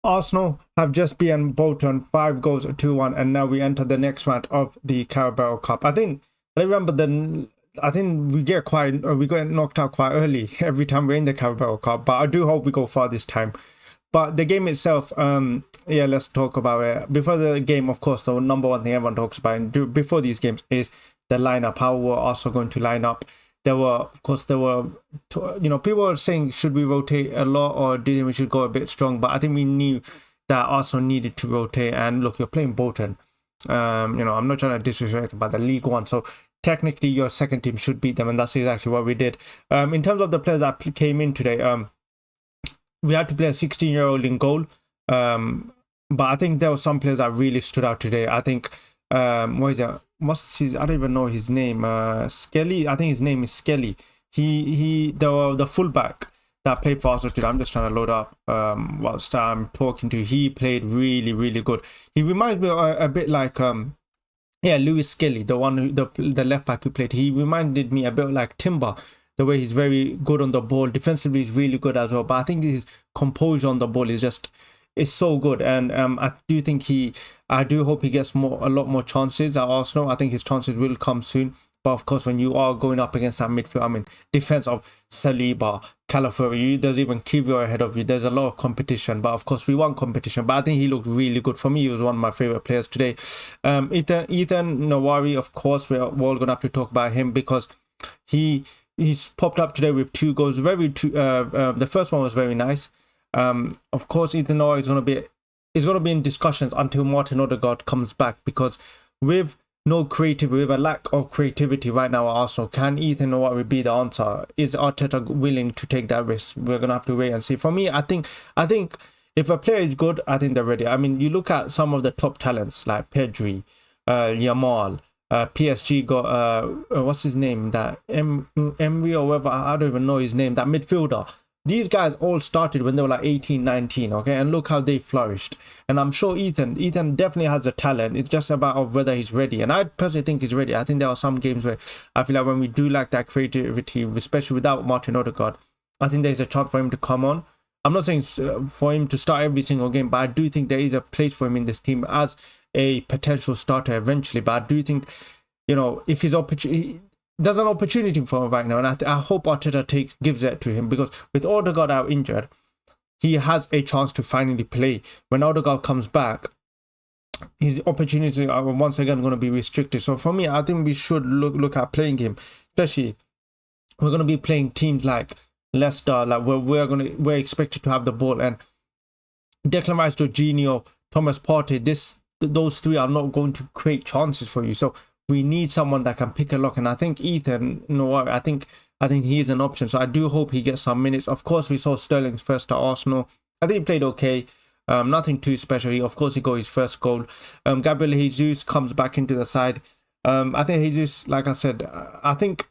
Arsenal have just beaten Bolton 5 goals to 2-1, and now we enter the next round of the Carabao Cup. I remember then. I think we get knocked out quite early every time we're in the Carabao Cup, but I do hope we go far this time. But the game itself, yeah, let's talk about it. Before the game, of course, the number one thing everyone talks about before these games is the lineup. How we're also going to line up. People were saying, should we rotate a lot, or do you think we should go a bit strong? But I think we knew that Arsenal needed to rotate. And look, you're playing Bolton. I'm not trying to disrespect about the League One, so technically your second team should beat them, and that's exactly what we did. In terms of the players that came in today, we had to play a 16-year-old in goal, but I think there were some players that really stood out today. I think I don't even know his name. Skelly, I think his name is Skelly. The fullback that played for Arsenal today. I'm just trying to load up whilst I'm talking to you. He played really, really good. He reminds me a bit like Lewis Skelly, the one the left back who played. He reminded me a bit like Timber, the way he's very good on the ball. Defensively, he's really good as well. But I think his composure on the ball is so good. And I do hope he gets a lot more chances at Arsenal. I think his chances will come soon. But of course, when you are going up against that midfield, defense of Saliba, Calafiori, there's even Kiwior ahead of you. There's a lot of competition. But of course, we want competition. But I think he looked really good. For me, he was one of my favorite players today. Ethan Nwaneri, of course, we're all going to have to talk about him because he's popped up today with 2 goals. The first one was very nice. Of course, Ethan Nwaneri is going to be in discussions until Martin Odegaard comes back, because with a lack of creativity right now at Arsenal, can Ethan Nwaneri be the answer? Is Arteta willing to take that risk? We're going to have to wait and see. For me, I think if a player is good, I think they're ready. You look at some of the top talents like Pedri, Yamal, PSG got what's his name, that Emery or whatever, I don't even know his name, that midfielder. These guys all started when they were like 18, 19, okay? And look how they flourished. And I'm sure Ethan definitely has the talent. It's just about whether he's ready. And I personally think he's ready. I think there are some games where I feel like when we do lack that creativity, especially without Martin Odegaard, I think there's a chance for him to come on. I'm not saying for him to start every single game, but I do think there is a place for him in this team as a potential starter eventually. But I do think, if his opportunity... There's an opportunity for him right now, and I hope Arteta gives it to him, because with Odegaard out injured, he has a chance to finally play. When Odegaard comes back, his opportunities are once again going to be restricted. So for me, I think we should look at playing him, especially we're going to be playing teams like Leicester, like where we're expected to have the ball, and Declan Rice, Jorginho, Thomas Partey. Those 3 are not going to create chances for you. So we need someone that can pick a lock, and I think Ethan, I think he is an option. So I do hope he gets some minutes. Of course, we saw Sterling's first at Arsenal. I think he played okay. Nothing too special. He got his first goal. Gabriel Jesus comes back into the side. I think Jesus, like I said, I think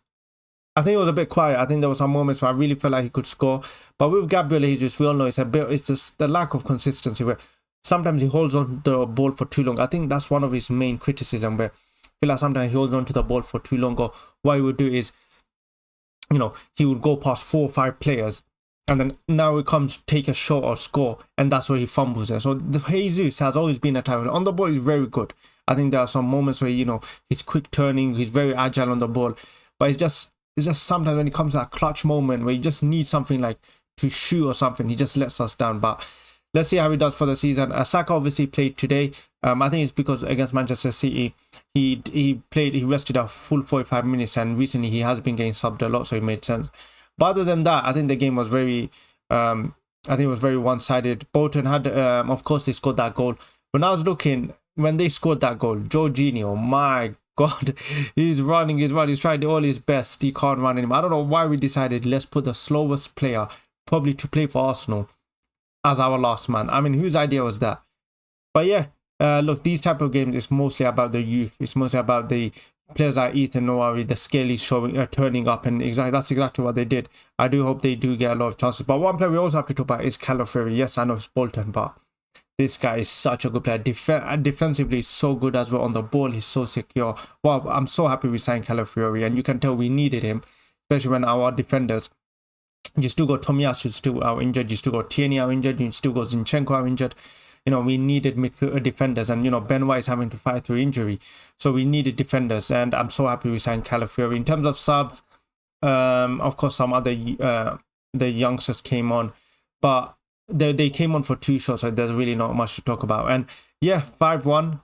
it was a bit quiet. I think there were some moments where I really felt like he could score. But with Gabriel Jesus, we all know it's just the lack of consistency, where sometimes he holds on to the ball for too long. I think that's one of his main criticism, where I feel like sometimes he holds on to the ball for too long, or what he would do is, he would go past 4 or 5 players, and then now it comes to take a shot or score, and that's where he fumbles it. So Jesus has always been a type. On the ball, he's very good. I think there are some moments where, he's quick turning, he's very agile on the ball, but it's just sometimes when it comes to that clutch moment where you just need something like to shoot or something, he just lets us down. But let's see how he does for the season. Saka obviously played today. I think it's because against Manchester City, he rested a full 45 minutes, and recently he has been getting subbed a lot, so it made sense. But other than that, I think the game was very one-sided. Bolton had, of course, they scored that goal. When I was looking, when they scored that goal, Jorginho, my God, he's running, he's trying all his best. He can't run anymore. I don't know why we decided let's put the slowest player probably to play for Arsenal as our last man. Whose idea was that? But yeah, look, these type of games, it's mostly about the youth. It's mostly about the players like Ethan Nwaneri, the Skelly turning up, and that's exactly what they did. I do hope they do get a lot of chances. But one player we also have to talk about is Calafiori. Yes, I know it's Bolton, but this guy is such a good player. Defensively, he's so good as well. On the ball, he's so secure. Wow, I'm so happy we signed Calafiori, and you can tell we needed him, especially when our defenders You still got Tomiyasu still out injured. You still got Tierney out injured. You still got Zinchenko out injured. You know, we needed midfield defenders, and you know Ben White is having to fight through injury, so we needed defenders. And I'm so happy we signed Calafiori. In terms of subs, of course, some other the youngsters came on, but they came on for 2 shots, so there's really not much to talk about. And yeah, 5-1.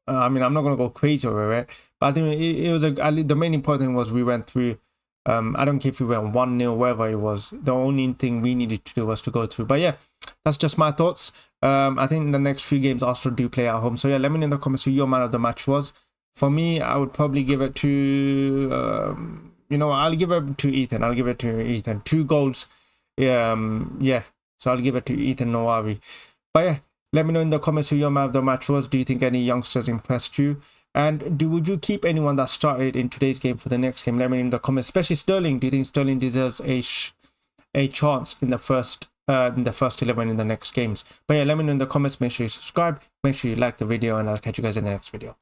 I mean, I'm not gonna go crazy over it, but I think it was the main important thing was we went through. I don't care if we went 1-0, wherever it was. The only thing we needed to do was to go through. But yeah, that's just my thoughts. I think the next few games Arsenal do play at home. So yeah, let me know in the comments who your man of the match was. For me, I would probably give it to, you know, I'll give it to Ethan. I'll give it to Ethan. 2 goals. Yeah. So I'll give it to Ethan Nwaneri. But yeah, let me know in the comments who your man of the match was. Do you think any youngsters impressed you? And would you keep anyone that started in today's game for the next game? Let me know in the comments. Especially Sterling. Do you think Sterling deserves a chance in the first 11 in the next games? But yeah, let me know in the comments. Make sure you subscribe. Make sure you like the video, and I'll catch you guys in the next video.